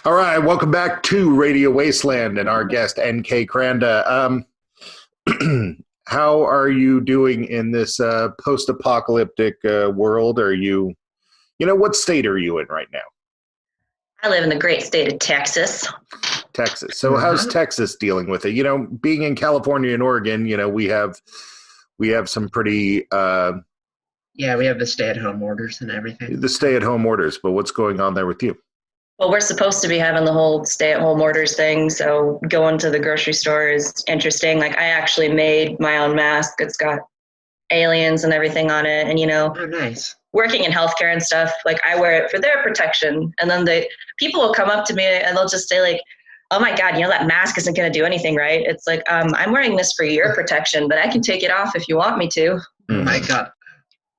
All right, welcome back to Radio Wasteland and our guest NK Kranda. How are you doing in this post-apocalyptic world? Are what state are you in right now? I live in the great state of Texas. Texas. So how's Texas dealing with it? You know, being in California and Oregon, we have some pretty we have the stay-at-home orders and everything. The stay-at-home orders, but what's going on there with you? Well, we're supposed to be having the whole stay-at-home orders thing, so going to the grocery store is interesting. Like, I actually made my own mask. It's got aliens and everything on it, and Oh, nice. Working in healthcare and stuff, like, I wear it for their protection, and then people will come up to me and they'll just say, like, oh my God, that mask isn't going to do anything, right? It's like, I'm wearing this for your protection, but I can take it off if you want me to. Oh my God.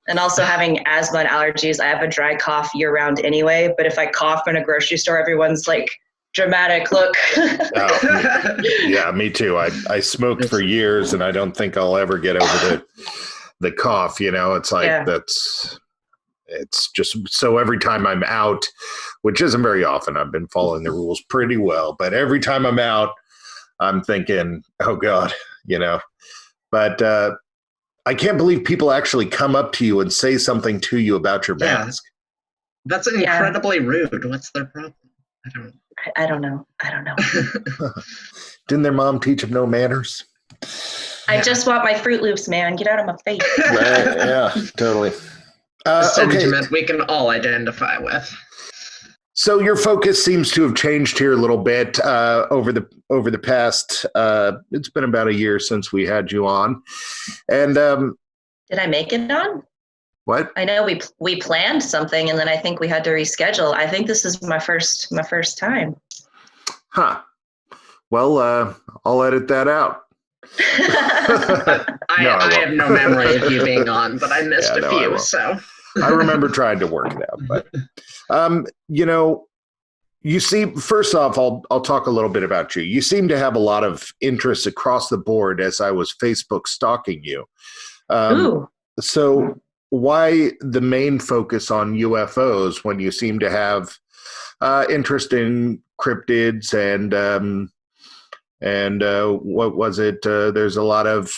And also having asthma and allergies, I have a dry cough year-round anyway, but if I cough in a grocery store, everyone's like, dramatic look. Oh, yeah, me too. I smoked for years, and I don't think I'll ever get over the cough. It's like it's just so every time I'm out, which isn't very often, I've been following the rules pretty well, but every time I'm out, I'm thinking, oh God, But I can't believe people actually come up to you and say something to you about your mask. That's incredibly rude. What's their problem? I don't know. Didn't their mom teach them no manners? I just want my Fruit Loops, man. Get out of my face. Right, yeah, totally. A sentiment we can all identify with. So your focus seems to have changed here a little bit over the past. It's been about a year since we had you on, and did I make it on? What? I know we planned something, and then I think we had to reschedule. I think this is my first time. Huh. Well, I'll edit that out. I have no memory of you being on, but I missed a few. So I remember trying to work it out, but you see. First off, I'll talk a little bit about you. You seem to have a lot of interests across the board as I was Facebook stalking you. So why the main focus on UFOs when you seem to have interest in cryptids and what was it? There's a lot of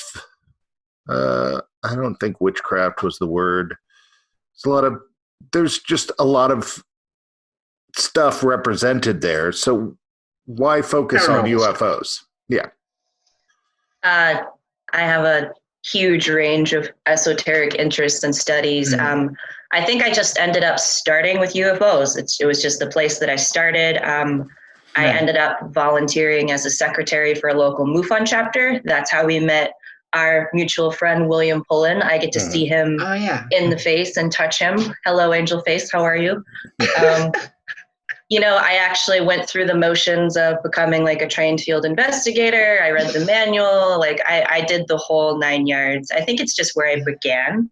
I don't think witchcraft was the word. There's just a lot of stuff represented there. So why focus on UFOs? Yeah. I have a huge range of esoteric interests and studies. I think I just ended up starting with UFOs. It was just the place that I started. I ended up volunteering as a secretary for a local MUFON chapter. That's how we met our mutual friend, William Pullen. I get to see him in the face and touch him. Hello, Angel Face. How are you? I actually went through the motions of becoming like a trained field investigator. I read the manual. Like I did the whole 9 yards. I think it's just where I began.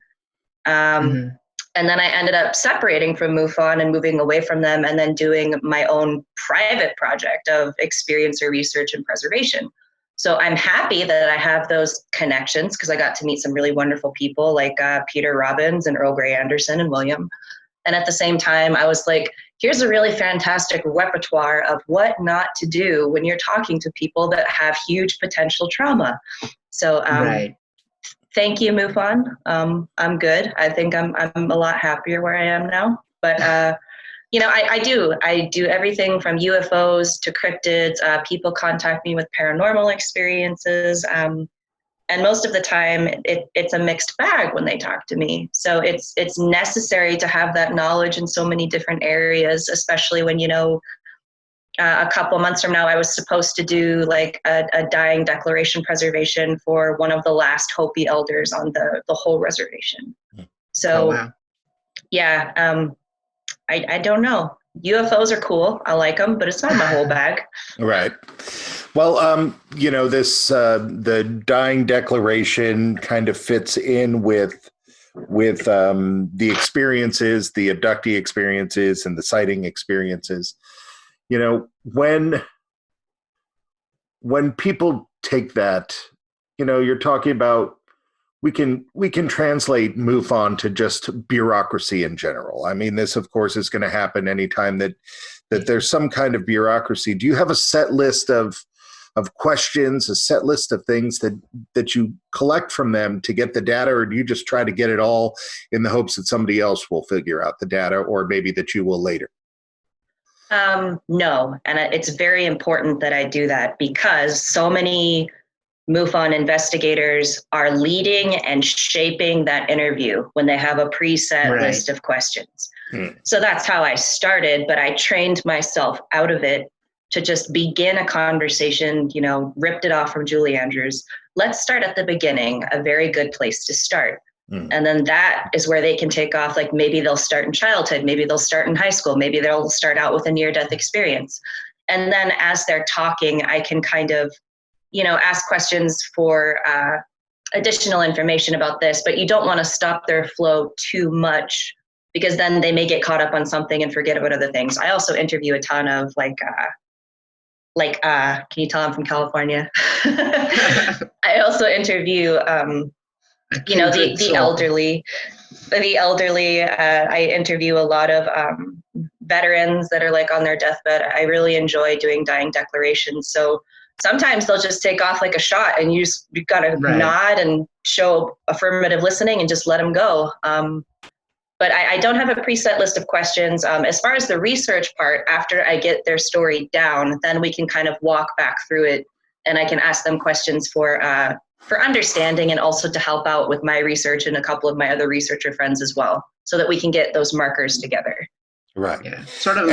And then I ended up separating from MUFON and moving away from them and then doing my own private project of experiencer research and preservation. So I'm happy that I have those connections because I got to meet some really wonderful people like Peter Robbins and Earl Grey Anderson and William. And at the same time, I was like, here's a really fantastic repertoire of what not to do when you're talking to people that have huge potential trauma. So thank you, MUFON. I'm good. I think I'm a lot happier where I am now. But I do everything from UFOs to cryptids. People contact me with paranormal experiences. And most of the time, it's a mixed bag when they talk to me. So it's necessary to have that knowledge in so many different areas, especially when, a couple months from now, I was supposed to do like a dying declaration preservation for one of the last Hopi elders on the whole reservation. So, I don't know. UFOs are cool. I like them, but it's not my whole bag. Right. Well, this the dying declaration kind of fits in with the experiences, the abductee experiences, and the sighting experiences. When people take that, you're talking about we can translate MUFON to just bureaucracy in general. I mean, this, of course, is going to happen anytime that there's some kind of bureaucracy. Do you have a set list of questions, a set list of things that you collect from them to get the data, or do you just try to get it all in the hopes that somebody else will figure out the data, or maybe that you will later? No, and it's very important that I do that because so many MUFON investigators are leading and shaping that interview when they have a preset list of questions. So that's how I started, but I trained myself out of it to just begin a conversation, ripped it off from Julie Andrews. Let's start at the beginning, a very good place to start. And then that is where they can take off. Like maybe they'll start in childhood, maybe they'll start in high school, maybe they'll start out with a near-death experience. And then as they're talking, I can kind of ask questions for additional information about this, but you don't want to stop their flow too much because then they may get caught up on something and forget about other things. I also interview a ton of can you tell I'm from California? I also interview, the elderly. I interview a lot of veterans that are like on their deathbed. I really enjoy doing dying declarations. So sometimes they'll just take off like a shot and you got to nod and show affirmative listening and just let them go. But I don't have a preset list of questions. As far as the research part, after I get their story down, then we can kind of walk back through it and I can ask them questions for understanding and also to help out with my research and a couple of my other researcher friends as well, so that we can get those markers together. Right. Yeah. Sort of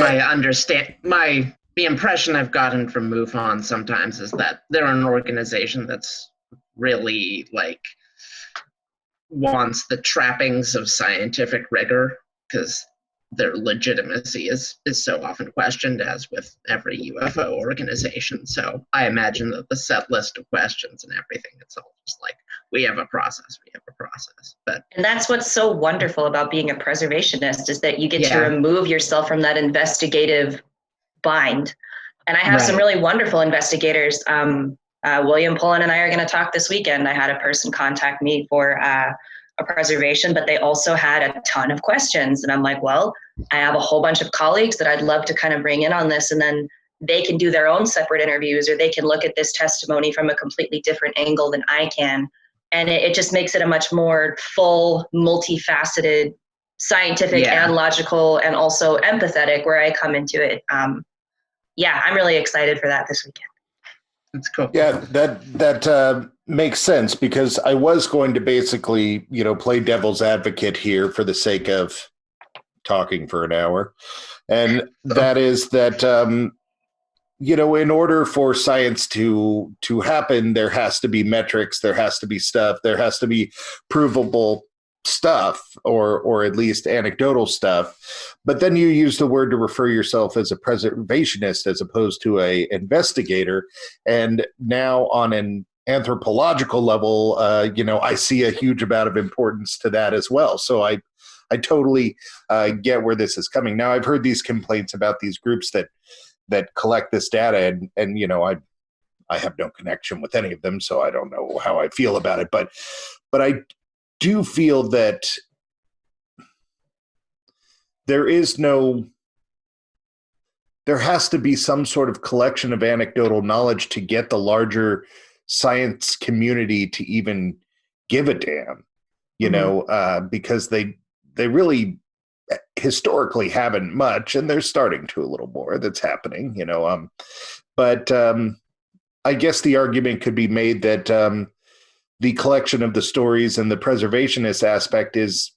the impression I've gotten from MUFON sometimes is that they're an organization that's really wants the trappings of scientific rigor because their legitimacy is so often questioned, as with every UFO organization. So I imagine that the set list of questions and everything, it's all just we have a process. And that's what's so wonderful about being a preservationist is that you get to remove yourself from that investigative bind. And I have some really wonderful investigators. William Pullen and I are going to talk this weekend. I had a person contact me for a preservation, but they also had a ton of questions. And I'm like, well, I have a whole bunch of colleagues that I'd love to kind of bring in on this. And then they can do their own separate interviews, or they can look at this testimony from a completely different angle than I can. And it just makes it a much more full, multifaceted, scientific and logical, and also empathetic, where I come into it. I'm really excited for that this weekend. That's cool. Yeah, that makes sense, because I was going to basically, play devil's advocate here for the sake of talking for an hour. And that is that, in order for science to happen, there has to be metrics, there has to be stuff, there has to be provable stuff, or at least anecdotal stuff. But then you use the word to refer yourself as a preservationist as opposed to a investigator. And now on an anthropological level, I see a huge amount of importance to that as well. So I totally get where this is coming. Now, I've heard these complaints about these groups that collect this data, and I have no connection with any of them, so I don't know how I feel about it. But I do feel that there has to be some sort of collection of anecdotal knowledge to get the larger science community to even give a damn, because they really historically haven't much, and they're starting to a little more. That's happening, but I guess the argument could be made that the collection of the stories and the preservationist aspect is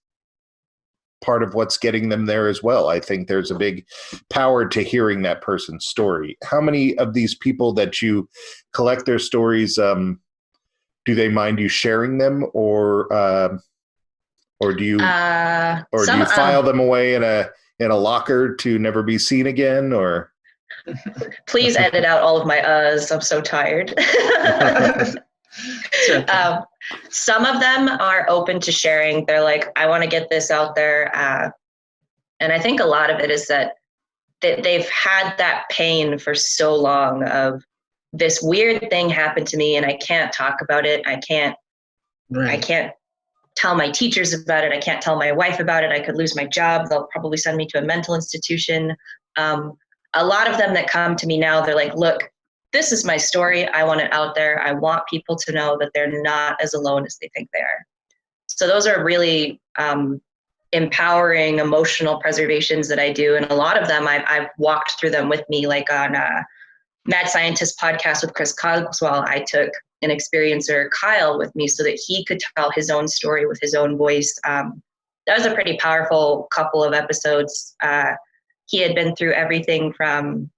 part of what's getting them there as well. I think there's a big power to hearing that person's story. How many of these people that you collect their stories, do they mind you sharing them, or do you file them away in a locker to never be seen again? Or please edit out all of my uhs. I'm so tired. Some of them are open to sharing. They're like, I want to get this out there. And I think a lot of it is that they've had that pain for so long of this weird thing happened to me and I can't talk about it. I can't tell my teachers about it. I can't tell my wife about it. I could lose my job. They'll probably send me to a mental institution. A lot of them that come to me now, they're like, look, this is my story. I want it out there. I want people to know that they're not as alone as they think they are. So those are really empowering emotional preservations that I do. And a lot of them, I've walked through them with me, like on Mad Scientist podcast with Chris Cogswell. I took an experiencer, Kyle, with me so that he could tell his own story with his own voice. That was a pretty powerful couple of episodes. He had been through everything from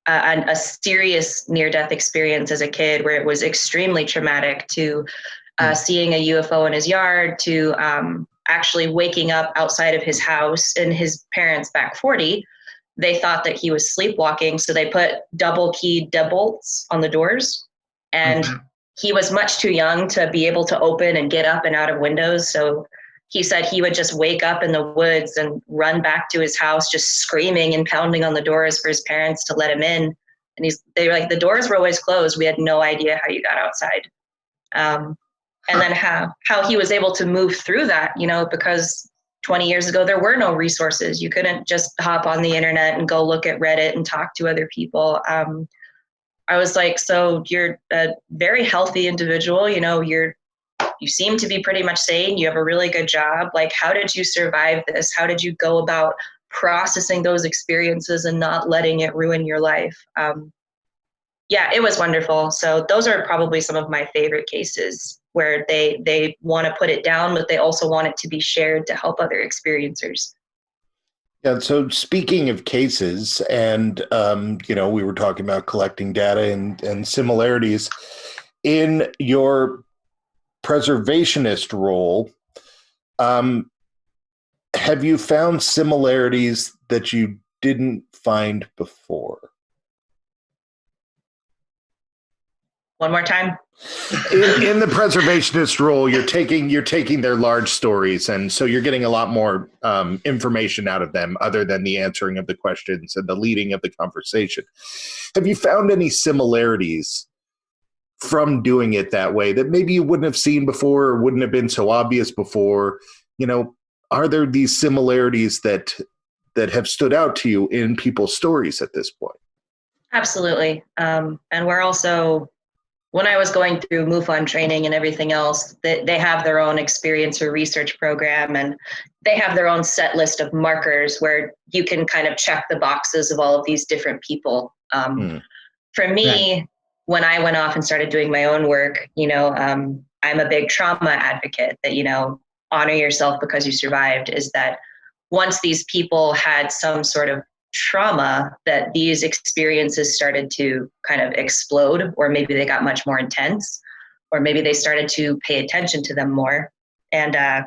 a serious near-death experience as a kid where it was extremely traumatic to seeing a UFO in his yard to actually waking up outside of his house in his parents' back 40. They thought that he was sleepwalking, so they put double-keyed deadbolts on the doors. And he was much too young to be able to open and get up and out of windows. So he said he would just wake up in the woods and run back to his house, just screaming and pounding on the doors for his parents to let him in. And they were like, the doors were always closed. We had no idea how you got outside. And then how he was able to move through that, because 20 years ago, there were no resources. You couldn't just hop on the internet and go look at Reddit and talk to other people. I was like, so you're a very healthy individual, you seem to be pretty much sane. You have a really good job. Like, how did you survive this? How did you go about processing those experiences and not letting it ruin your life? Yeah, it was wonderful. So those are probably some of my favorite cases where they want to put it down, but they also want it to be shared to help other experiencers. Yeah. So speaking of cases, and we were talking about collecting data and similarities in your preservationist role. Have you found similarities that you didn't find before? One more time. In the preservationist role, you're taking their large stories, and so you're getting a lot more information out of them other than the answering of the questions and the leading of the conversation. Have you found any similarities from doing it that way that maybe you wouldn't have seen before or wouldn't have been so obvious before? Are there these similarities that have stood out to you in people's stories at this point? Absolutely. And we're also, when I was going through MUFON training and everything else, they have their own experiencer research program, and they have their own set list of markers where you can kind of check the boxes of all of these different people. For me, right, when I went off and started doing my own work, I'm a big trauma advocate that, honor yourself because you survived, is that once these people had some sort of trauma, that these experiences started to kind of explode, or maybe they got much more intense, or maybe they started to pay attention to them more. And I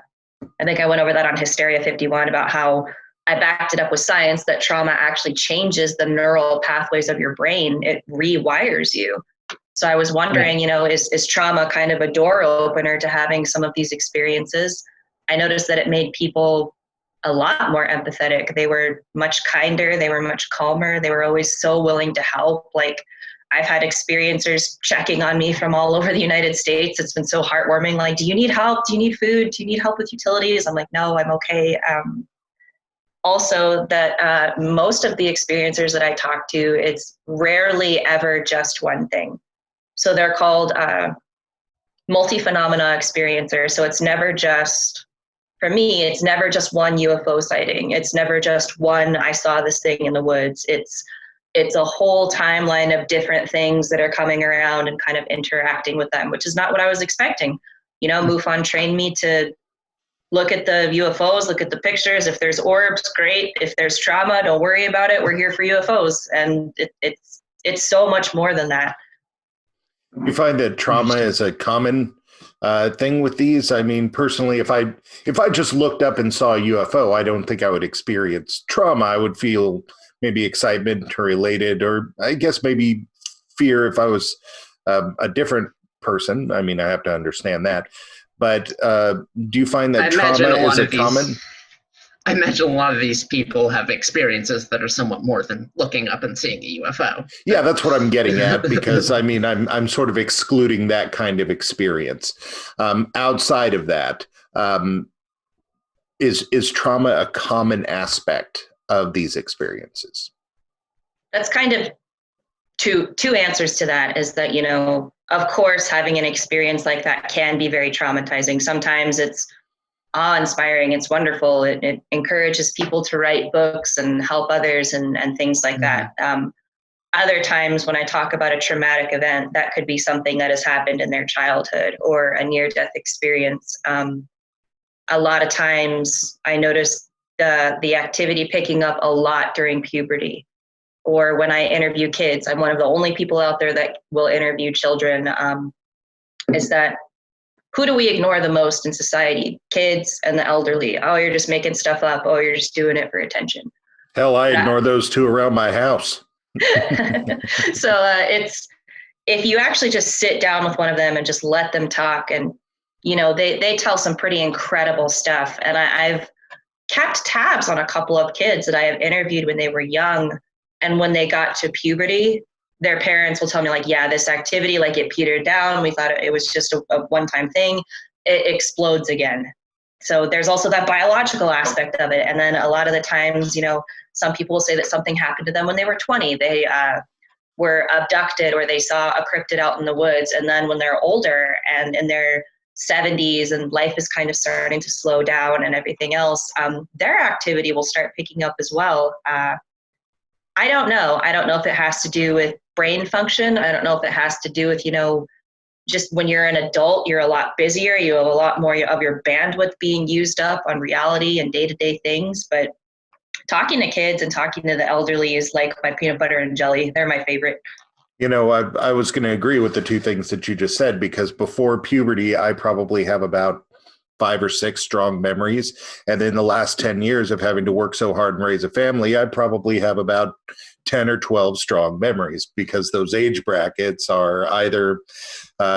think I went over that on Hysteria 51 about how I backed it up with science that trauma actually changes the neural pathways of your brain. It rewires you. So I was wondering, is trauma kind of a door opener to having some of these experiences? I noticed that it made people a lot more empathetic. They were much kinder. They were much calmer. They were always so willing to help. Like, I've had experiencers checking on me from all over the United States. It's been so heartwarming. Like, do you need help? Do you need food? Do you need help with utilities? I'm like, no, I'm okay. Also, that most of the experiencers that I talk to, it's rarely ever just one thing. So they're called multi-phenomena experiencers. So it's never just, for me, it's never just one UFO sighting. It's never just one, I saw this thing in the woods. It's a whole timeline of different things that are coming around and kind of interacting with them, which is not what I was expecting. MUFON trained me to look at the UFOs, look at the pictures. If there's orbs, great. If there's trauma, don't worry about it. We're here for UFOs. And it's so much more than that. You find that trauma is a common thing with these? I mean, personally, if I just looked up and saw a UFO, I don't think I would experience trauma. I would feel maybe excitement or elated, or I guess maybe fear if I was a different person. I mean, I have to understand that. But do you find that trauma is a common? I imagine a lot of these people have experiences that are somewhat more than looking up and seeing a UFO. Yeah, that's what I'm getting at, because I mean, I'm sort of excluding that kind of experience. Outside of that, is trauma a common aspect of these experiences? That's kind of two answers to that. Is that, you know, of course, having an experience like that can be very traumatizing. Sometimes it's awe-inspiring. It's wonderful. It encourages people to write books and help others and things like that. Other times when I talk about a traumatic event, that could be something that has happened in their childhood or a near-death experience. A lot of times I notice the activity picking up a lot during puberty, or when I interview kids. I'm one of the only people out there that will interview children. Is that who do we ignore the most in society? Kids and the elderly. Oh, you're just making stuff up. Oh, you're just doing it for attention. Hell, I ignore those two around my house. So it's, if you actually just sit down with one of them and just let them talk, and you know, they tell some pretty incredible stuff. And I've kept tabs on a couple of kids that I have interviewed when they were young, and when they got to puberty, their parents will tell me, like, yeah, this activity, like, it petered down. We thought it was just a one-time thing. It explodes again. So there's also that biological aspect of it. And then a lot of the times, you know, some people will say that something happened to them when they were 20. They were abducted, or they saw a cryptid out in the woods. And then when they're older and in their 70s and life is kind of starting to slow down and everything else, their activity will start picking up as well. I don't know. I don't know if it has to do with brain function. I don't know if it has to do with, you know, just when you're an adult, you're a lot busier. You have a lot more of your bandwidth being used up on reality and day-to-day things. But talking to kids and talking to the elderly is like my peanut butter and jelly. They're my favorite. You know, I was going to agree with the two things that you just said, because before puberty, I probably have about 5 or 6 strong memories. And in the last 10 years of having to work so hard and raise a family, I probably have about 10 or 12 strong memories, because those age brackets are either,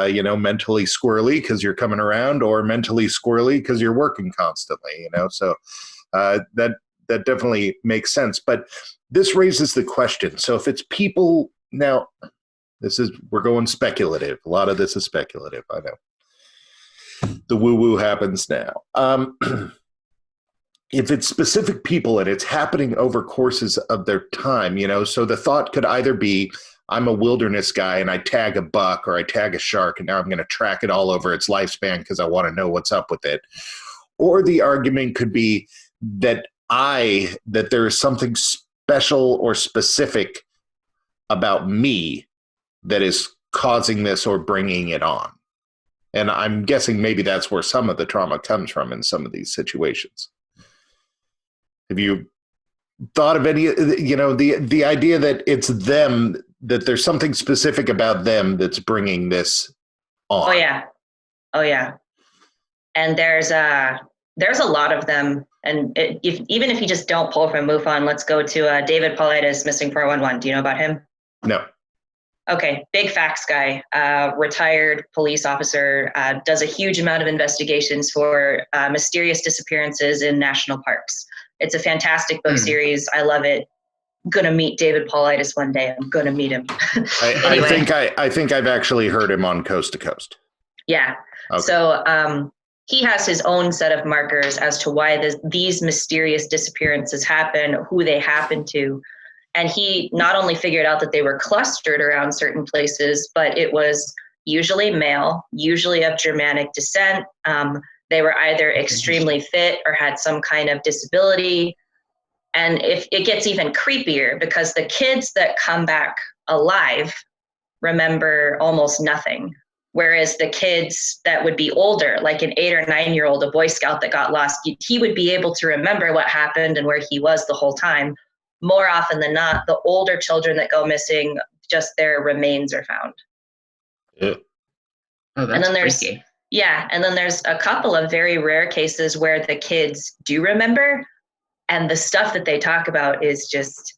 you know, mentally squirrely because you're coming around, or mentally squirrely because you're working constantly, you know. So that definitely makes sense. But this raises the question. So if it's people now, we're going speculative. A lot of this is speculative. I know. The woo-woo happens now. If it's specific people and it's happening over courses of their time, you know, so the thought could either be, I'm a wilderness guy and I tag a buck or I tag a shark, and now I'm going to track it all over its lifespan because I want to know what's up with it. Or the argument could be that there is something special or specific about me that is causing this or bringing it on. And I'm guessing maybe that's where some of the trauma comes from in some of these situations. Have you thought of any, you know, the idea that it's them, that there's something specific about them that's bringing this on? Oh yeah. And there's a lot of them. And even if you just don't pull from MUFON, let's go to David Paulides, Missing 411. Do you know about him? No. Okay, big facts guy, retired police officer, does a huge amount of investigations for mysterious disappearances in national parks. It's a fantastic book series. I love it. I'm gonna meet David Paulides one day. I'm gonna meet him. Anyway. I think I've actually heard him on Coast to Coast. Yeah. Okay. So he has his own set of markers as to why these mysterious disappearances happen, who they happen to. And he not only figured out that they were clustered around certain places, but it was usually male, usually of Germanic descent. They were either extremely fit or had some kind of disability. And if it gets even creepier, because the kids that come back alive remember almost nothing. Whereas the kids that would be older, like an 8 or 9-year-old, a Boy Scout that got lost, he would be able to remember what happened and where he was the whole time. More often than not, the older children that go missing, just their remains are found. Yeah. Oh, that's and then freaky. And then there's a couple of very rare cases where the kids do remember, and the stuff that they talk about is just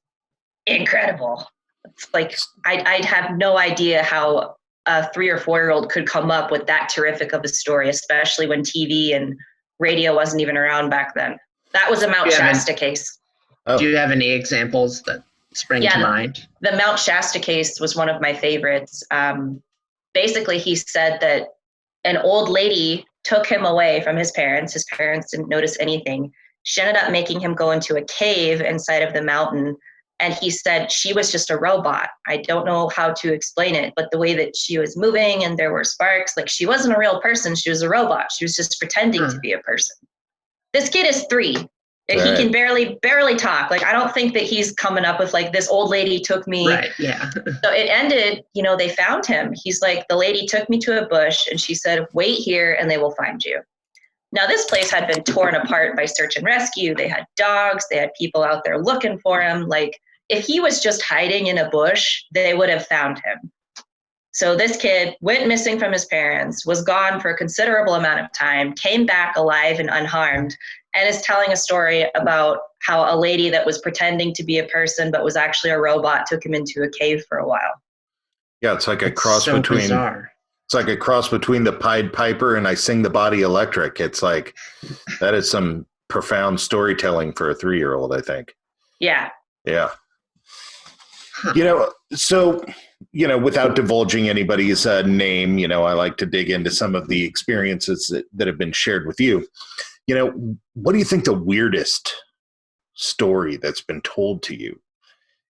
incredible. It's like, I'd have no idea how a 3 or 4-year-old could come up with that terrific of a story, especially when TV and radio wasn't even around back then. That was a Mount Shasta case. Oh. Do you have any examples that spring to mind? The Mount Shasta case was one of my favorites. Basically, he said that an old lady took him away from his parents. His parents didn't notice anything. She ended up making him go into a cave inside of the mountain. And he said she was just a robot. I don't know how to explain it, but the way that she was moving and there were sparks, like she wasn't a real person. She was a robot. She was just pretending to be a person. This kid is 3. And he can barely talk. Like, I don't think that he's coming up with like, this old lady took me. Right, yeah. So it ended, they found him. He's like, the lady took me to a bush and she said, wait here and they will find you. Now, this place had been torn apart by search and rescue. They had dogs. They had people out there looking for him. Like, if he was just hiding in a bush, they would have found him. So this kid went missing from his parents, was gone for a considerable amount of time, came back alive and unharmed, and is telling a story about how a lady that was pretending to be a person but was actually a robot took him into a cave for a while. Yeah, it's like a cross between bizarre. It's like a cross between the Pied Piper and I Sing the Body Electric. It's like that is some profound storytelling for a 3-year-old, I think. Yeah. Yeah. So, without divulging anybody's name, I like to dig into some of the experiences that have been shared with you. What do you think the weirdest story that's been told to you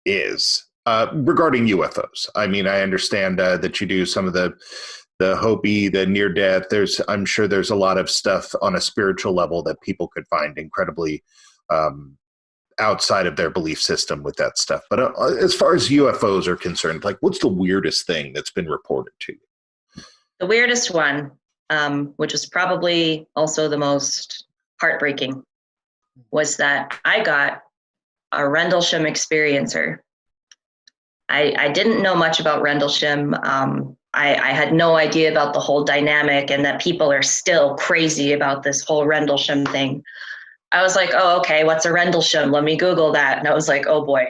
is regarding UFOs? I mean, I understand that you do some of the Hopi, the near death. I'm sure there's a lot of stuff on a spiritual level that people could find incredibly outside of their belief system with that stuff. But as far as UFOs are concerned, like, what's the weirdest thing that's been reported to you? The weirdest one, which is probably also the most heartbreaking, was that I got a Rendlesham experiencer. I didn't know much about Rendlesham. I had no idea about the whole dynamic and that people are still crazy about this whole Rendlesham thing. I was like, oh, okay, what's a Rendlesham? Let me Google that. And I was like, oh boy.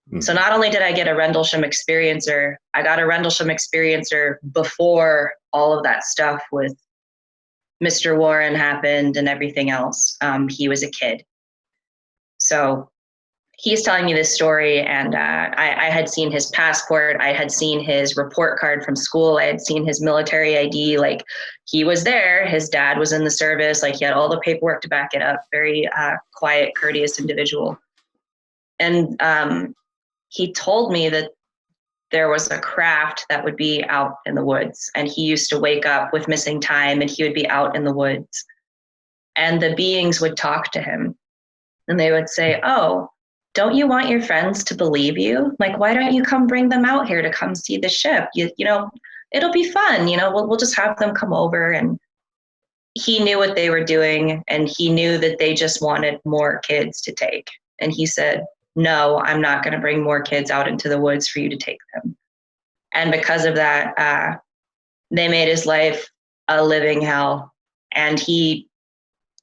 Mm-hmm. So not only did I get a Rendlesham experiencer, I got a Rendlesham experiencer before all of that stuff with Mr. Warren happened and everything else. He was a kid. So he's telling me this story, and I had seen his passport. I had seen his report card from school. I had seen his military ID. Like, he was there. His dad was in the service. Like, he had all the paperwork to back it up. Very quiet, courteous individual. And he told me that there was a craft that would be out in the woods, and he used to wake up with missing time, and he would be out in the woods. And the beings would talk to him, and they would say, oh, don't you want your friends to believe you? Like, why don't you come bring them out here to come see the ship? You know, it'll be fun. We'll just have them come over. And he knew what they were doing, and he knew that they just wanted more kids to take. And he said, no, I'm not going to bring more kids out into the woods for you to take them. And because of that, they made his life a living hell. And he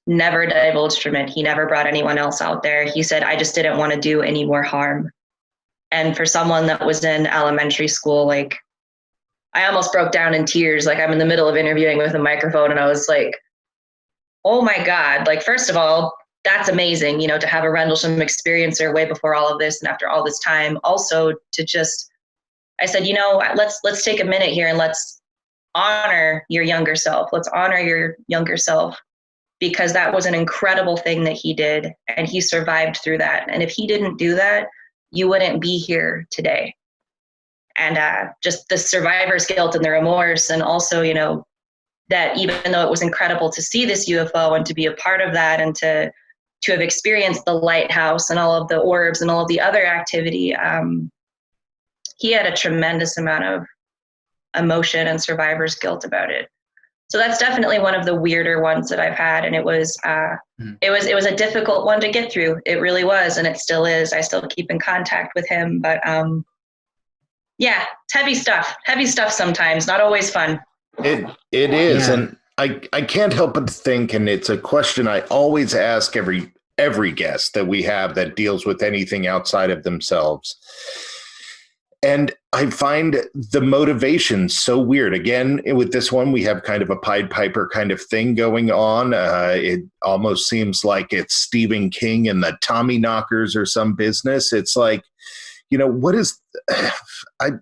never divulged from it. He never brought anyone else out there. He said, I just didn't want to do any more harm. And for someone that was in elementary school, like, I almost broke down in tears. Like, I'm in the middle of interviewing with a microphone, and I was like, oh my God. Like, first of all, that's amazing, to have a Rendlesham experiencer way before all of this and after all this time. Also to I said, let's take a minute here and let's honor your younger self. Let's honor your younger self, because that was an incredible thing that he did, and he survived through that. And if he didn't do that, you wouldn't be here today. And just the survivor's guilt and the remorse, and also, that even though it was incredible to see this UFO and to be a part of that, and to have experienced the lighthouse and all of the orbs and all of the other activity, he had a tremendous amount of emotion and survivor's guilt about it. So that's definitely one of the weirder ones that I've had. And it was a difficult one to get through. It really was. And it still is. I still keep in contact with him, but yeah, it's heavy stuff sometimes, not always fun. It is. Yeah. And I can't help but think, and it's a question I always ask every guest that we have that deals with anything outside of themselves. And I find the motivation so weird. Again, with this one, we have kind of a Pied Piper kind of thing going on. It almost seems like it's Stephen King and the Tommyknockers or some business. It's like, what is,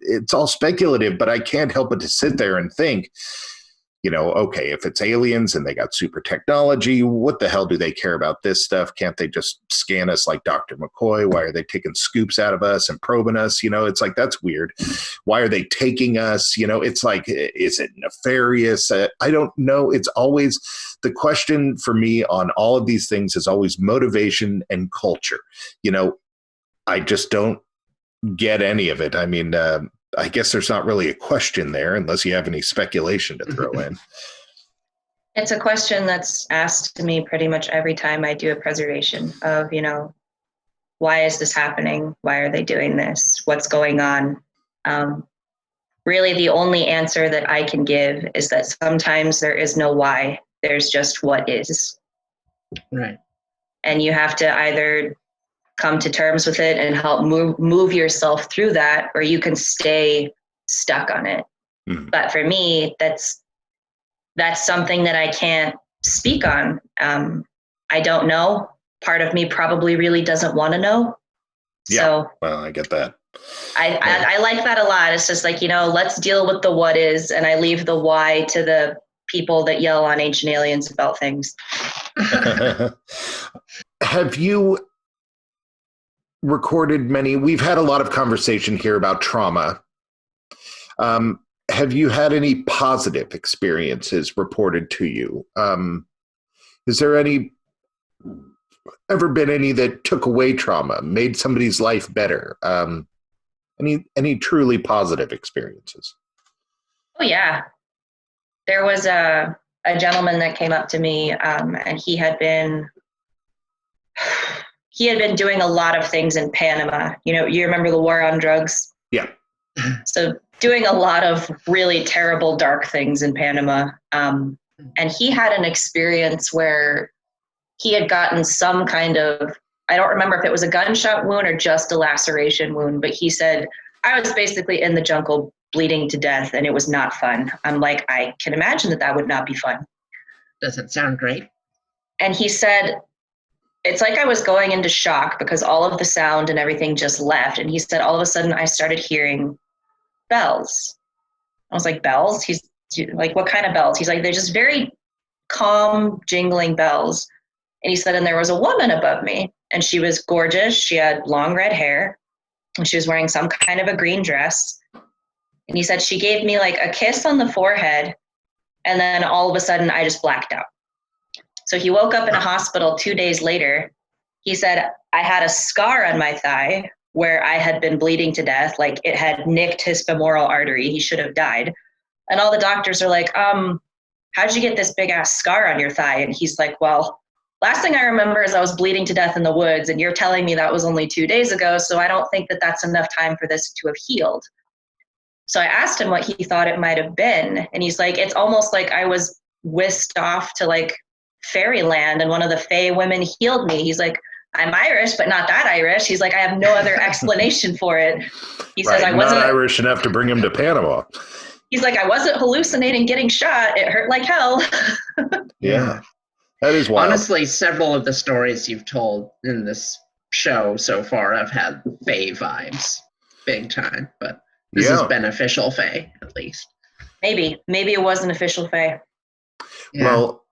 it's all speculative, but I can't help but to sit there and think, okay, if it's aliens and they got super technology, what the hell do they care about this stuff? Can't they just scan us like Dr. McCoy? Why are they taking scoops out of us and probing us? It's like, that's weird. Why are they taking us? It's like, is it nefarious? I don't know. It's always the question for me on all of these things is always motivation and culture. I just don't get any of it. I mean, I guess there's not really a question there unless you have any speculation to throw in. It's a question that's asked to me pretty much every time I do a preservation of, why is this happening? Why are they doing this? What's going on? Really, the only answer that I can give is that sometimes there is no why. There's just what is. Right. And you have to either come to terms with it and help move yourself through that, or you can stay stuck on it. Mm. But for me, that's something that I can't speak on. I don't know. Part of me probably really doesn't want to know. Yeah. So, well, I get that. I like that a lot. It's just like, let's deal with the what is, and I leave the why to the people that yell on Ancient Aliens about things. Have you recorded many? We've had a lot of conversation here about trauma. Have you had any positive experiences reported to you? Is there ever been any that took away trauma, made somebody's life better? Any truly positive experiences? Oh yeah, there was a gentleman that came up to me, and he had been doing a lot of things in Panama. You remember the war on drugs? Yeah. So doing a lot of really terrible, dark things in Panama. And he had an experience where he had gotten some kind of, I don't remember if it was a gunshot wound or just a laceration wound, but he said, I was basically in the jungle bleeding to death and it was not fun. I'm like, I can imagine that would not be fun. Doesn't sound great. And he said, it's like I was going into shock because all of the sound and everything just left. And he said, all of a sudden I started hearing bells. I was like, bells? He's like, what kind of bells? He's like, they're just very calm, jingling bells. And he said, and there was a woman above me and she was gorgeous. She had long red hair and she was wearing some kind of a green dress. And he said, she gave me like a kiss on the forehead. And then all of a sudden I just blacked out. So he woke up in a hospital 2 days later. He said, I had a scar on my thigh where I had been bleeding to death. Like it had nicked his femoral artery. He should have died. And all the doctors are like, how'd you get this big ass scar on your thigh? And he's like, well, last thing I remember is I was bleeding to death in the woods. And you're telling me that was only 2 days ago. So I don't think that that's enough time for this to have healed. So I asked him what he thought it might have been. And he's like, it's almost like I was whisked off to like fairyland and one of the fae women healed me. He's like, I'm Irish, but not that Irish. He's like, I have no other explanation for it. He says, I wasn't not Irish enough to bring him to Panama. He's like, I wasn't hallucinating getting shot. It hurt like hell. Yeah, that is wild. Honestly, several of the stories you've told in this show so far have had fae vibes, big time. But this is beneficial fae, at least. Maybe it was an official fae. Yeah. Well,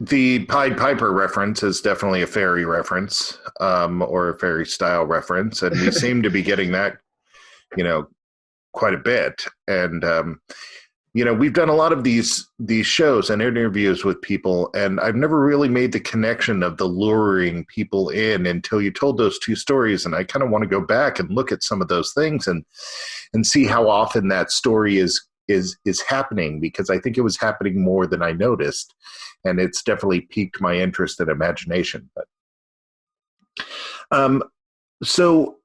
the Pied Piper reference is definitely a fairy reference, or a fairy style reference, and we seem to be getting that, quite a bit. And we've done a lot of these shows and interviews with people, and I've never really made the connection of the luring people in until you told those two stories. And I kind of want to go back and look at some of those things and see how often that story is happening, because I think it was happening more than I noticed, and it's definitely piqued my interest and imagination. But so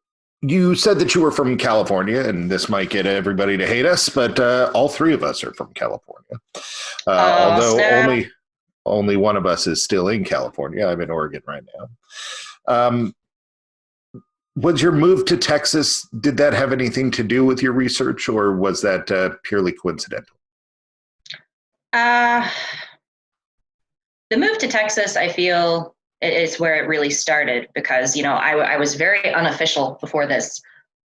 you said that you were from California, and this might get everybody to hate us, but all three of us are from California. Although only one of us is still in California. I'm in Oregon right now. Was your move to Texas, did that have anything to do with your research, or was that purely coincidental? The move to Texas, I feel, is where it really started because, I was very unofficial before this.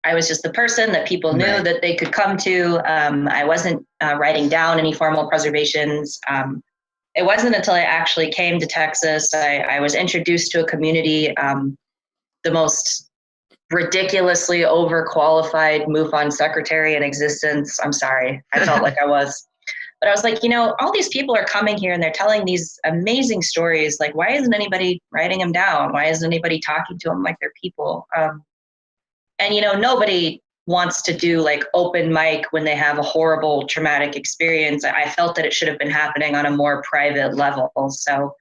I was just the person that people knew that they could come to. I wasn't writing down any formal preservations. It wasn't until I actually came to Texas, I was introduced to a community, the most ridiculously overqualified MUFON secretary in existence. I'm sorry. I felt like I was. But I was like, all these people are coming here and they're telling these amazing stories. Like, why isn't anybody writing them down? Why isn't anybody talking to them like they're people? And nobody wants to do like open mic when they have a horrible traumatic experience. I felt that it should have been happening on a more private level. So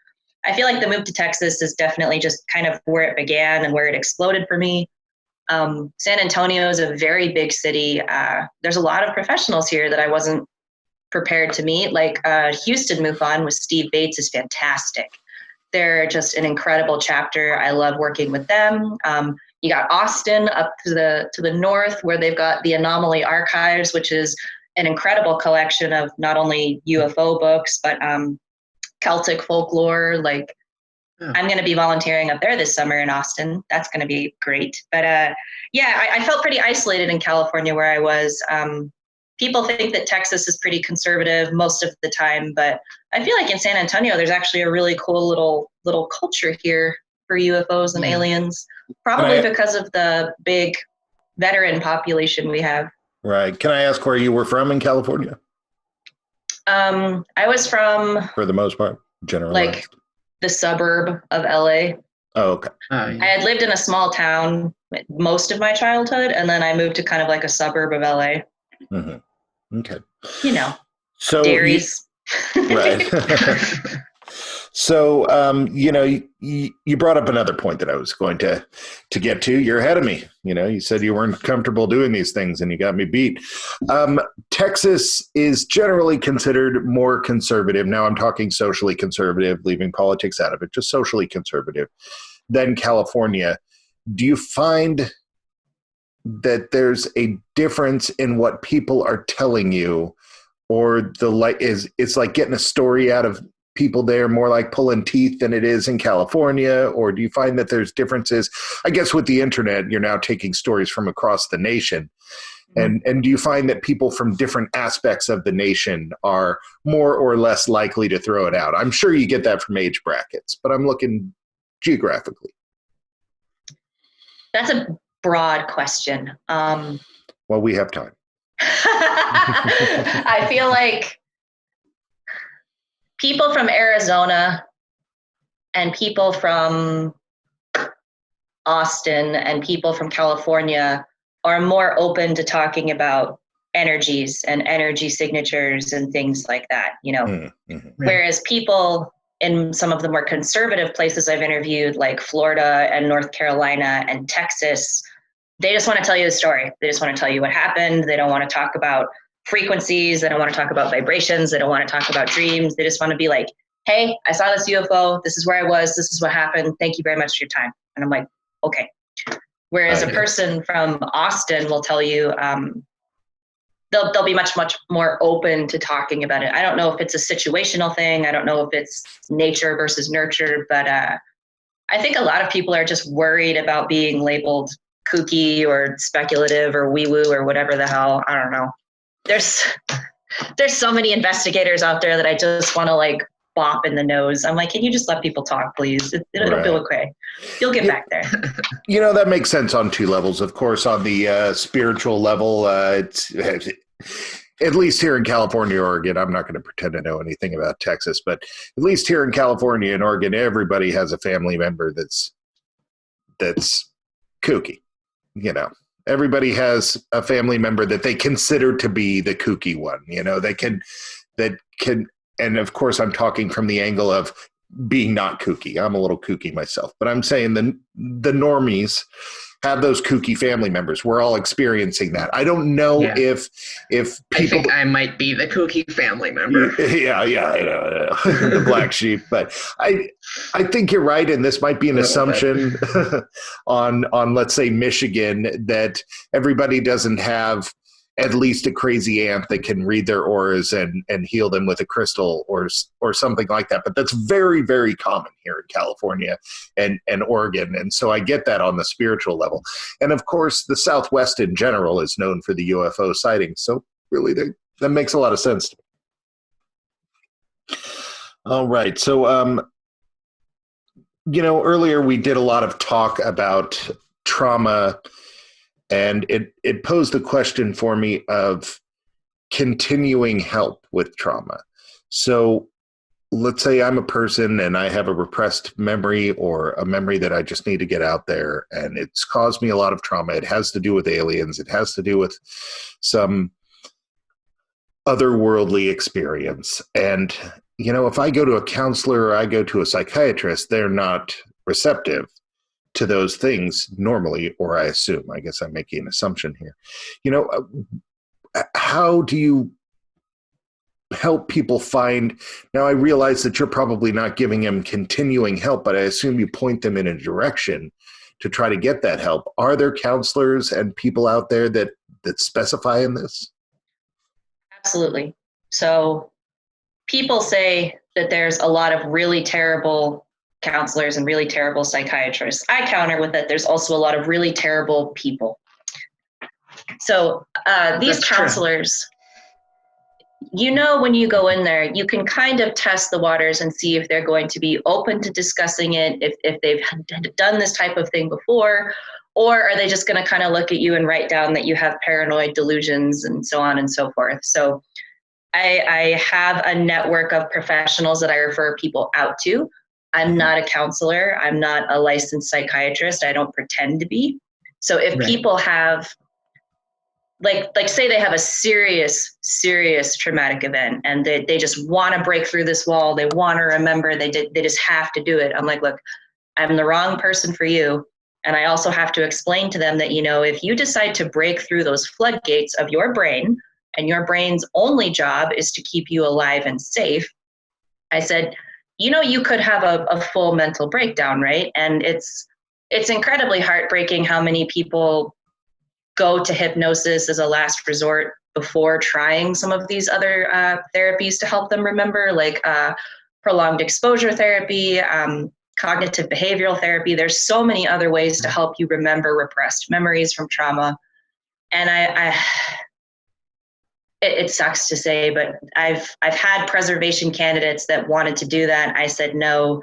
I feel like the move to Texas is definitely just kind of where it began and where it exploded for me. San Antonio is a very big city. There's a lot of professionals here that I wasn't prepared to meet. Like Houston MUFON with Steve Bates is fantastic. They're just an incredible chapter. I love working with them. You got Austin up to the north where they've got the Anomaly Archives, which is an incredible collection of not only UFO books, but Celtic folklore. Like I'm going to be volunteering up there this summer in Austin. That's going to be great. But I felt pretty isolated in California where I was. People think that Texas is pretty conservative most of the time, but I feel like in San Antonio, there's actually a really cool little culture here for UFOs and aliens, probably because of the big veteran population we have. Right. Can I ask where you were from in California? I was from, for the most part, generalized, like the suburb of LA. Oh, okay. I had lived in a small town most of my childhood, and then I moved to kind of like a suburb of LA. Mm-hmm. Okay. So dairies. Right. So, you brought up another point that I was going to get to. You're ahead of me. You said you weren't comfortable doing these things and you got me beat. Texas is generally considered more conservative. Now I'm talking socially conservative, leaving politics out of it, just socially conservative than California. Do you find that there's a difference in what people are telling you, or it's like getting a story out of people there more like pulling teeth than it is in California? Or do you find that there's differences? I guess with the internet, you're now taking stories from across the nation. And do you find that people from different aspects of the nation are more or less likely to throw it out? I'm sure you get that from age brackets, but I'm looking geographically. That's a broad question. Well, we have time. I feel like people from Arizona and people from Austin and people from California are more open to talking about energies and energy signatures and things like that, Whereas people in some of the more conservative places I've interviewed, like Florida and North Carolina and Texas, they just want to tell you the story. They just want to tell you what happened. They don't want to talk about frequencies. They don't want to talk about vibrations. They don't want to talk about dreams. They just want to be like, hey, I saw this UFO. This is where I was. This is what happened. Thank you very much for your time. And I'm like, okay. Whereas a person from Austin will tell you, they'll be much, much more open to talking about it. I don't know if it's a situational thing. I don't know if it's nature versus nurture, but I think a lot of people are just worried about being labeled kooky or speculative or wee-woo or whatever the hell. I don't know. There's so many investigators out there that I just want to like bop in the nose. I'm like, can you just let people talk, please? It'll be okay. You'll get back there. That makes sense on two levels. Of course, on the spiritual level, it's at least here in California, Oregon, I'm not going to pretend to know anything about Texas, but at least here in California and Oregon, everybody has a family member that's kooky. Everybody has a family member that they consider to be the kooky one. That can, and of course, I'm talking from the angle of being not kooky. I'm a little kooky myself, but I'm saying the normies have those kooky family members. We're all experiencing that. I don't know if people. I think I might be the kooky family member. Yeah, I know. The black sheep. But I think you're right, and this might be an assumption on let's say Michigan, that everybody doesn't have at least a crazy aunt that can read their auras and heal them with a crystal or something like that. But that's very, very common here in California and Oregon. And so I get that on the spiritual level. And of course, the Southwest in general is known for the UFO sightings. So really, that makes a lot of sense to me. All right. So, earlier we did a lot of talk about trauma, and it posed a question for me of continuing help with trauma. So let's say I'm a person and I have a repressed memory or a memory that I just need to get out there, and it's caused me a lot of trauma. It has to do with aliens. It has to do with some otherworldly experience. And, if I go to a counselor or I go to a psychiatrist, they're not receptive to those things normally, or I assume. I guess I'm making an assumption here. How do you help people find? Now, I realize that you're probably not giving them continuing help, but I assume you point them in a direction to try to get that help. Are there counselors and people out there that specify in this? Absolutely. So people say that there's a lot of really terrible counselors and really terrible psychiatrists. I counter with that there's also a lot of really terrible people. So these counselors, when you go in there, you can kind of test the waters and see if they're going to be open to discussing it, if they've done this type of thing before, or are they just going to kind of look at you and write down that you have paranoid delusions and so on and so forth. So I have a network of professionals that I refer people out to. I'm not a counselor. I'm not a licensed psychiatrist. I don't pretend to be. So if people have, like say they have a serious traumatic event and they just want to break through this wall, they want to remember, they just have to do it. I'm like, look, I'm the wrong person for you. And I also have to explain to them that, if you decide to break through those floodgates of your brain, and your brain's only job is to keep you alive and safe, I said, you could have a full mental breakdown, right? And it's incredibly heartbreaking how many people go to hypnosis as a last resort before trying some of these other therapies to help them remember, like prolonged exposure therapy, cognitive behavioral therapy. There's so many other ways to help you remember repressed memories from trauma. And it sucks to say, but I've had preservation candidates that wanted to do that. I said no.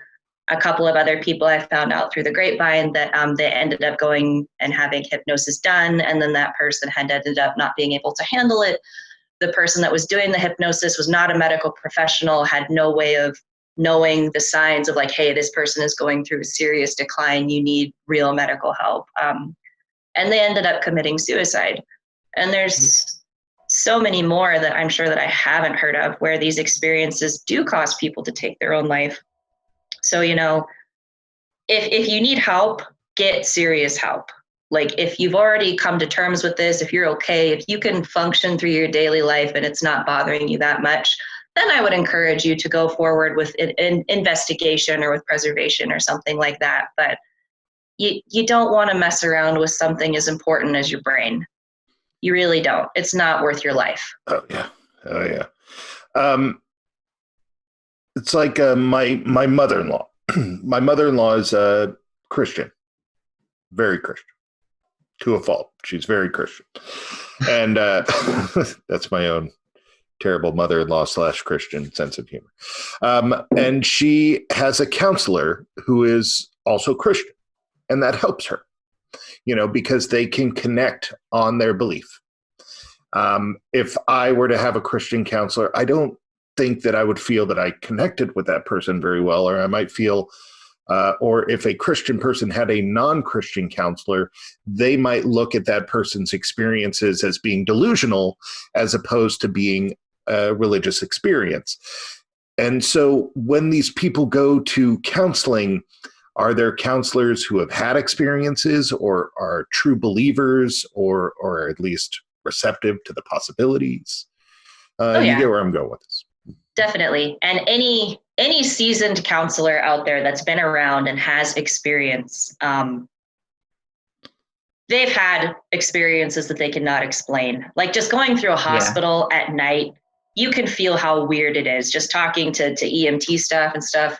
A couple of other people I found out through the grapevine that they ended up going and having hypnosis done, and then that person had ended up not being able to handle it. The person that was doing the hypnosis was not a medical professional, had no way of knowing the signs of like, hey, this person is going through a serious decline, you need real medical help. And they ended up committing suicide. And there's so many more that I'm sure that I haven't heard of where these experiences do cause people to take their own life. So, if you need help, get serious help. Like if you've already come to terms with this, if you're okay, if you can function through your daily life and it's not bothering you that much, then I would encourage you to go forward with an investigation or with preservation or something like that. But you don't want to mess around with something as important as your brain. You really don't. It's not worth your life. Oh yeah. It's like my mother-in-law. My mother-in-law is a Christian, very Christian, to a fault. She's very Christian, and that's my own terrible mother-in-law / Christian sense of humor. And she has a counselor who is also Christian, and that helps her, because they can connect on their belief. If I were to have a Christian counselor, I don't think that I would feel that I connected with that person very well, or I might feel, or if a Christian person had a non-Christian counselor, they might look at that person's experiences as being delusional as opposed to being a religious experience. And so when these people go to counseling, Are there counselors who have had experiences or are true believers or at least receptive to the possibilities? You get where I'm going with this. Definitely. And any seasoned counselor out there that's been around and has experience, they've had experiences that they cannot explain. Like just going through a hospital at night, you can feel how weird it is just talking to EMT staff and stuff.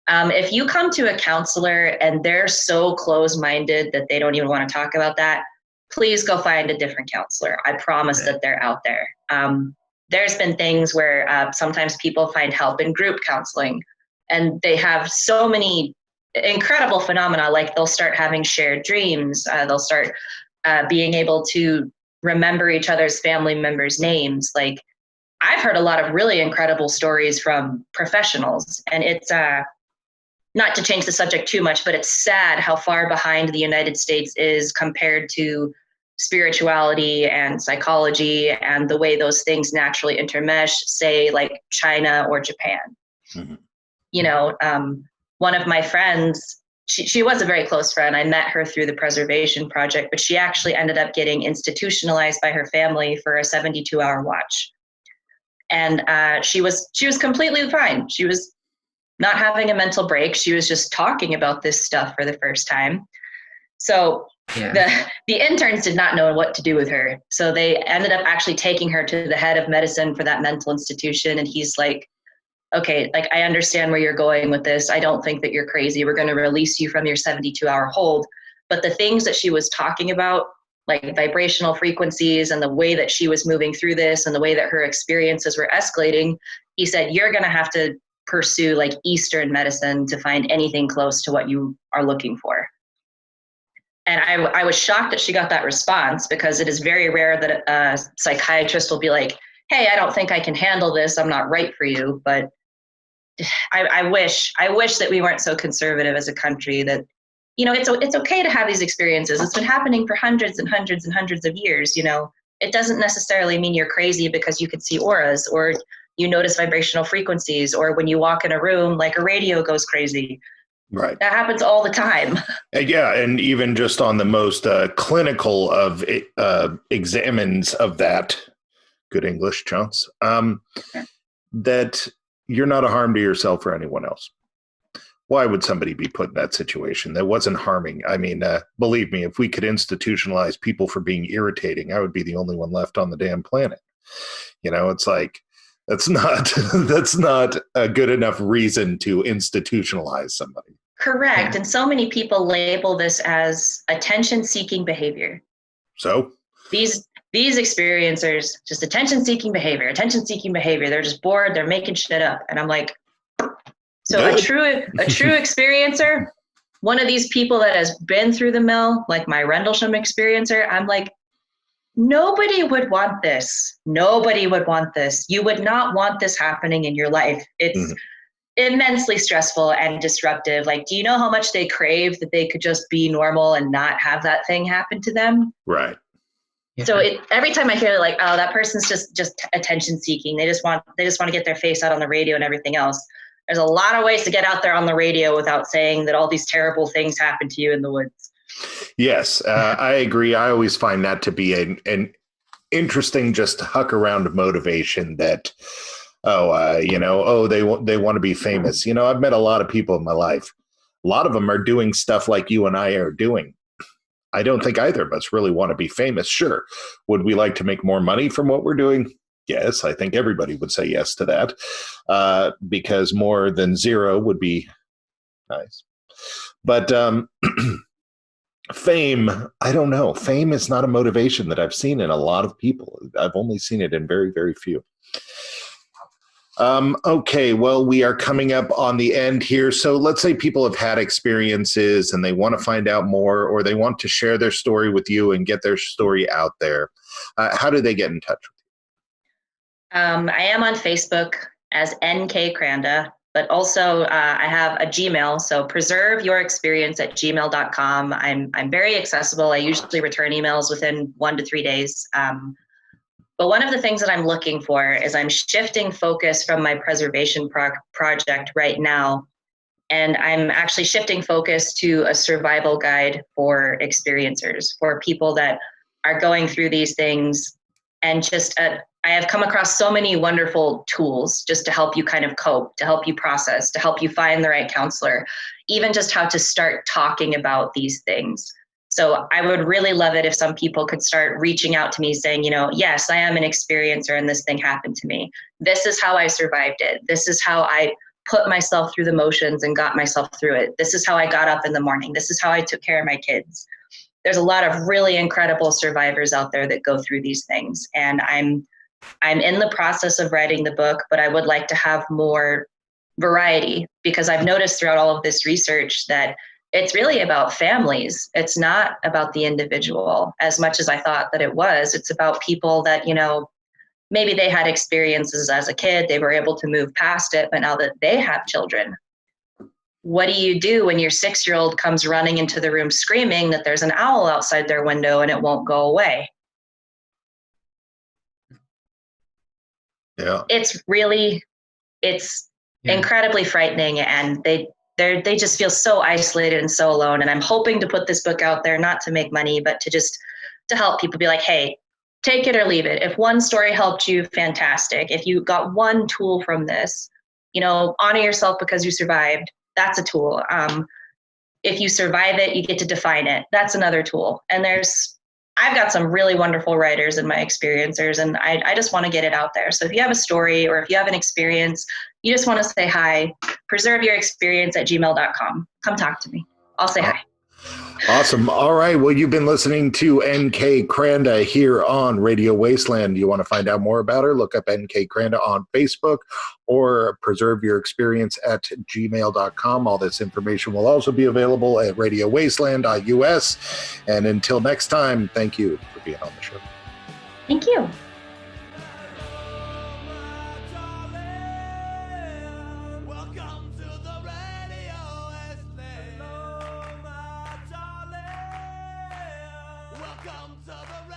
If you come to a counselor and they're so close-minded that they don't even want to talk about that, please go find a different counselor. I promise that they're out there. There's been things where sometimes people find help in group counseling, and they have so many incredible phenomena, like they'll start having shared dreams. They'll start being able to remember each other's family members' names. Like, I've heard a lot of really incredible stories from professionals, and it's not to change the subject too much, but it's sad how far behind the United States is compared to spirituality and psychology and the way those things naturally intermesh, say like China or Japan. Mm-hmm. You know, one of my friends, she was a very close friend. I met her through the preservation project, but she actually ended up getting institutionalized by her family for a 72-hour watch. And she was completely fine. She was not having a mental break. She was just talking about this stuff for the first time. So the interns did not know what to do with her. So they ended up actually taking her to the head of medicine for that mental institution. And he's like, okay, like, I understand where you're going with this. I don't think that you're crazy. We're going to release you from your 72-hour hold. But the things that she was talking about, like vibrational frequencies and the way that she was moving through this and the way that her experiences were escalating, he said, you're going to have to pursue like Eastern medicine to find anything close to what you are looking for. And I was shocked that she got that response, because it is very rare that a psychiatrist will be like, hey, I don't think I can handle this. I'm not right for you. But I wish that we weren't so conservative as a country, that, you know, it's okay to have these experiences. It's been happening for hundreds and hundreds and hundreds of years. You know, it doesn't necessarily mean you're crazy because you can see auras or you notice vibrational frequencies, or when you walk in a room, like a radio goes crazy. Right. That happens all the time. Yeah. And even just on the most clinical of examines of that, good English, Chance, that you're not a harm to yourself or anyone else. Why would somebody be put in that situation that wasn't harming? I mean, believe me, if we could institutionalize people for being irritating, I would be the only one left on the damn planet. You know, it's like, that's not a good enough reason to institutionalize somebody. Correct. And so many people label this as attention-seeking behavior. So? These experiencers, just attention-seeking behavior. They're just bored. They're making shit up. And I'm like, so a true experiencer, one of these people that has been through the mill, like my Rendlesham experiencer, I'm like, nobody would want this. You would not want this happening in your life. It's immensely stressful and disruptive. Like, do you know how much they crave that they could just be normal and not have that thing happen to them? Right. Yeah. So every time I hear like, oh, that person's just attention seeking. They just want to get their face out on the radio and everything else. There's a lot of ways to get out there on the radio without saying that all these terrible things happen to you in the woods. Yes, I agree. I always find that to be an interesting, just huck around motivation that, they want to be famous. You know, I've met a lot of people in my life. A lot of them are doing stuff like you and I are doing. I don't think either of us really want to be famous. Sure. Would we like to make more money from what we're doing? Yes, I think everybody would say yes to that, because more than zero would be nice. But fame, I don't know. Fame is not a motivation that I've seen in a lot of people. I've only seen it in very, very few. Okay, well, we are coming up on the end here. So let's say people have had experiences and they want to find out more, or they want to share their story with you and get their story out there. How do they get in touch with you? I am on Facebook as NK Kranda. But also I have a Gmail, so preserveyourexperience@gmail.com. I'm very accessible. I usually return emails within 1 to 3 days. But one of the things that I'm looking for is I'm shifting focus from my preservation project right now And I'm actually shifting focus to a survival guide for experiencers, for people that are going through these things. And just, I have come across so many wonderful tools just to help you kind of cope, to help you process, to help you find the right counselor, even just how to start talking about these things. So I would really love it if some people could start reaching out to me saying, yes, I am an experiencer and this thing happened to me. This is how I survived it. This is how I put myself through the motions and got myself through it. This is how I got up in the morning. This is how I took care of my kids. There's a lot of really incredible survivors out there that go through these things. And I'm in the process of writing the book, but I would like to have more variety, because I've noticed throughout all of this research that it's really about families. It's not about the individual as much as I thought that it was. It's about people that, maybe they had experiences as a kid, they were able to move past it, but now that they have children, what do you do when your 6-year-old comes running into the room screaming that there's an owl outside their window and it won't go away? Yeah. It's incredibly frightening, and they just feel so isolated and so alone. And I'm hoping to put this book out there, not to make money, but to help people be like, hey, take it or leave it. If one story helped you, fantastic. If you got one tool from this, honor yourself because you survived. That's a tool. If you survive it, you get to define it. That's another tool. And I've got some really wonderful writers in my experiencers, and I just want to get it out there. So if you have a story or if you have an experience, you just want to say hi, preserveyourexperience@gmail.com. Come talk to me. I'll say hi. Awesome. All right. Well, you've been listening to NK Kranda here on Radio Wasteland. You want to find out more about her? Look up NK Kranda on Facebook or preserveyourexperience@gmail.com. All this information will also be available at radiowasteland.us. And until next time, thank you for being on the show. Thank you. Welcome to the